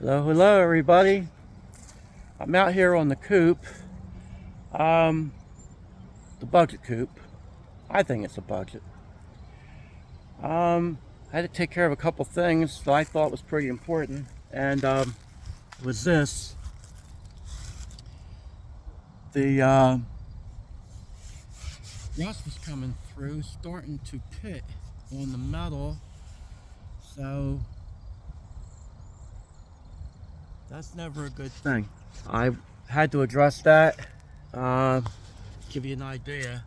Hello everybody. I'm out here on the coupe, the budget coupe. I think it's a budget. I had to take care of a couple things that I thought was pretty important, and was this. The rust was coming through, starting to pit on the metal, so that's never a good thing. I had to address that. Give you an idea,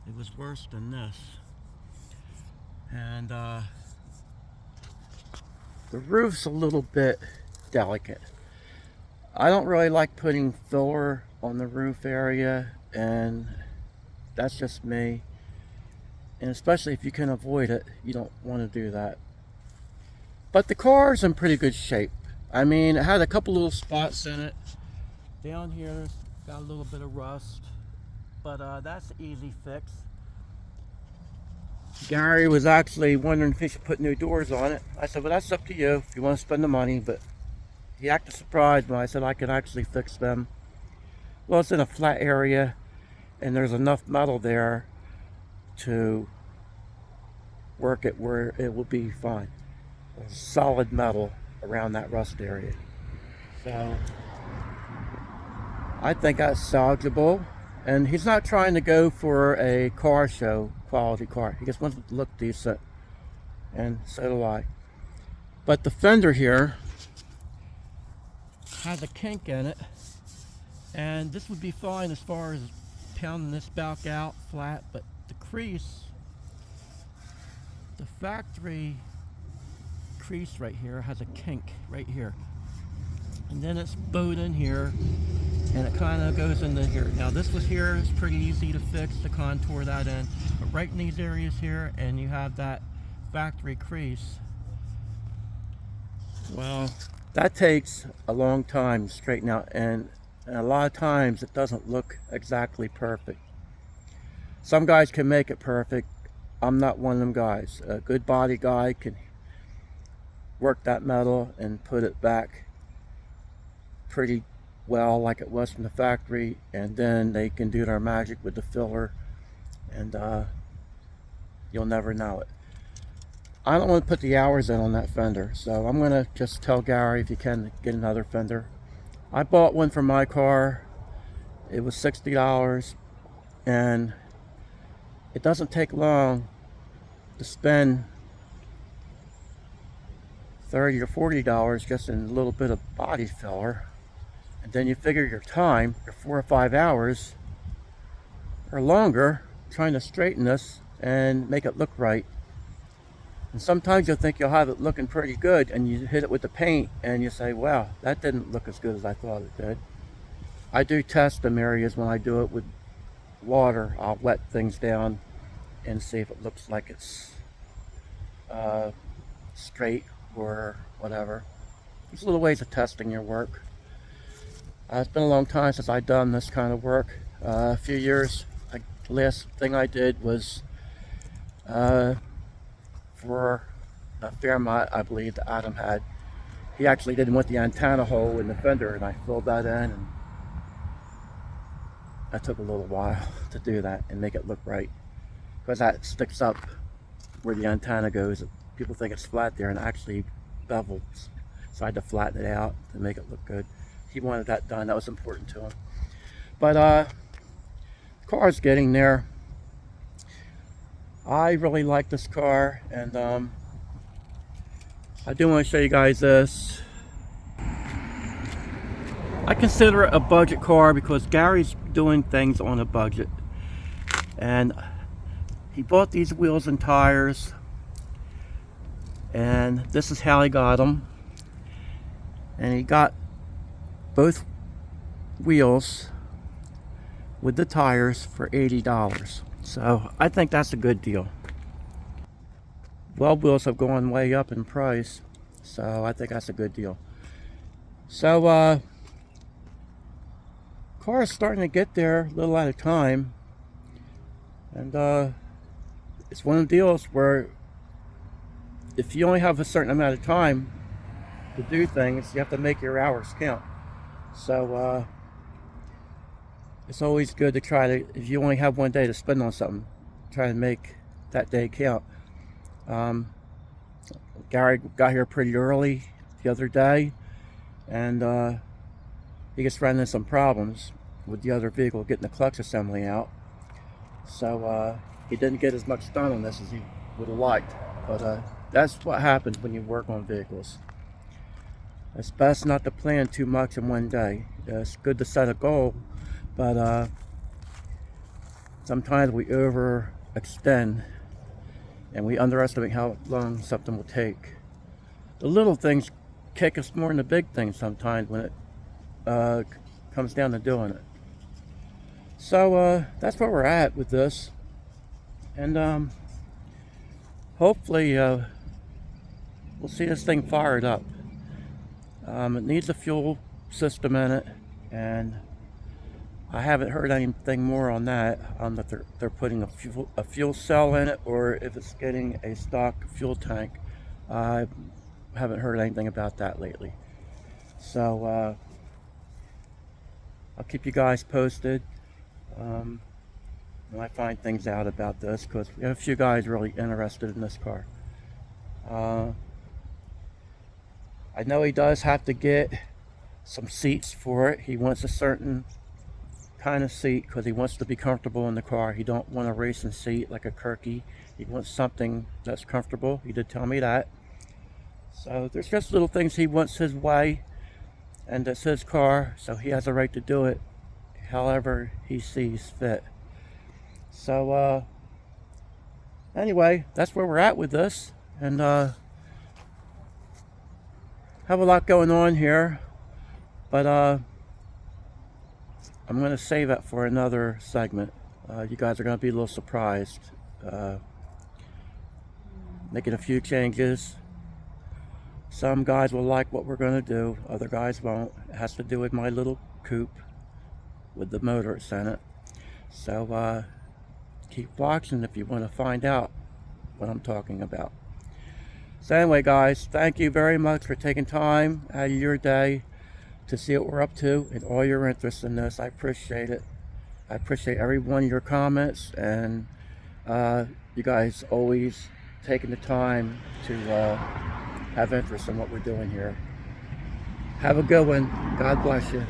it was worse than this. And the roof's a little bit delicate. I don't really like putting filler on the roof area, and that's just me. And especially if you can avoid it, you don't want to do that. But the car's in pretty good shape. I mean, it had a couple little spots in it. Down here, got a little bit of rust, but that's an easy fix. Gary was actually wondering if he should put new doors on it. I said, well, that's up to you if you want to spend the money, but he acted surprised when I said I could actually fix them. Well, it's in a flat area, and there's enough metal there to work it where it will be fine. There's solid metal around that rust area. So I think that's salvageable. And he's not trying to go for a car show quality car. He just wants it to look decent. And so do I. But the fender here has a kink in it. And this would be fine as far as pounding this back out flat. But the crease, the factory crease right here has a kink right here, and then it's bowed in here, and it kind of goes into here. Now this was here is pretty easy to fix, to contour that in, but right in these areas here, and you have that factory crease. Well, that takes a long time to straighten out, and a lot of times it doesn't look exactly perfect. Some guys can make it perfect. I'm not one of them guys. A good body guy can work that metal and put it back pretty well like it was from the factory, and then they can do their magic with the filler, and you'll never know it. I don't want to put the hours in on that fender, so I'm gonna just tell Gary if you can get another fender. I bought one for my car. It was $60, and it doesn't take long to spend $30 or $40 just in a little bit of body filler, and then you figure your time, your 4 or 5 hours or longer trying to straighten this and make it look right. And sometimes you'll think you'll have it looking pretty good, and you hit it with the paint and you say, wow, that didn't look as good as I thought it did. I do test them areas when I do it with water. I'll wet things down and see if it looks like it's straight or whatever. There's little ways of testing your work. It's been a long time since I've done this kind of work. A few years. The last thing I did was for a Fairmont, I believe, that Adam had. He actually didn't want the antenna hole in the fender, and I filled that in, and that took a little while to do that and make it look right, because that sticks up where the antenna goes. People think it's flat there, and actually bevels. So I had to flatten it out to make it look good. He wanted that done. That was important to him. But the car's getting there. I really like this car, and I do want to show you guys this. I consider it a budget car because Gary's doing things on a budget, and he bought these wheels and tires, and this is how he got them. And he got both wheels with the tires for $80. So I think that's a good deal. Weld wheels have gone way up in price, so I think that's a good deal. So car is starting to get there a little at a time, and it's one of the deals where if you only have a certain amount of time to do things, you have to make your hours count. So it's always good to try to, if you only have one day to spend on something, try to make that day count. Gary got here pretty early the other day, and he gets running into some problems with the other vehicle getting the clutch assembly out. So he didn't get as much done on this as he would have liked. But that's what happens when you work on vehicles. It's best not to plan too much in one day. It's good to set a goal, but sometimes we overextend and we underestimate how long something will take. The little things kick us more than the big things sometimes when it comes down to doing it. So that's where we're at with this, and hopefully we'll see this thing fired up. It needs a fuel system in it, and I haven't heard anything more on that, that they're putting a fuel cell in it, or if it's getting a stock fuel tank. I haven't heard anything about that lately. So I'll keep you guys posted when I find things out about this, because we have a few guys really interested in this car. I know he does have to get some seats for it. He wants a certain kind of seat because he wants to be comfortable in the car. He don't want a racing seat like a Kirky. He wants something that's comfortable. He did tell me that. So there's just little things he wants his way, and it's his car, so he has a right to do it however he sees fit. So anyway, that's where we're at with this, and have a lot going on here, but I'm going to save it for another segment. You guys are going to be a little surprised. Making a few changes. Some guys will like what we're going to do, other guys won't. It has to do with my little coupe with the motor in it. So keep watching if you want to find out what I'm talking about. So anyway, guys, thank you very much for taking time out of your day to see what we're up to and all your interest in this. I appreciate it. I appreciate every one of your comments, and you guys always taking the time to have interest in what we're doing here. Have a good one. God bless you.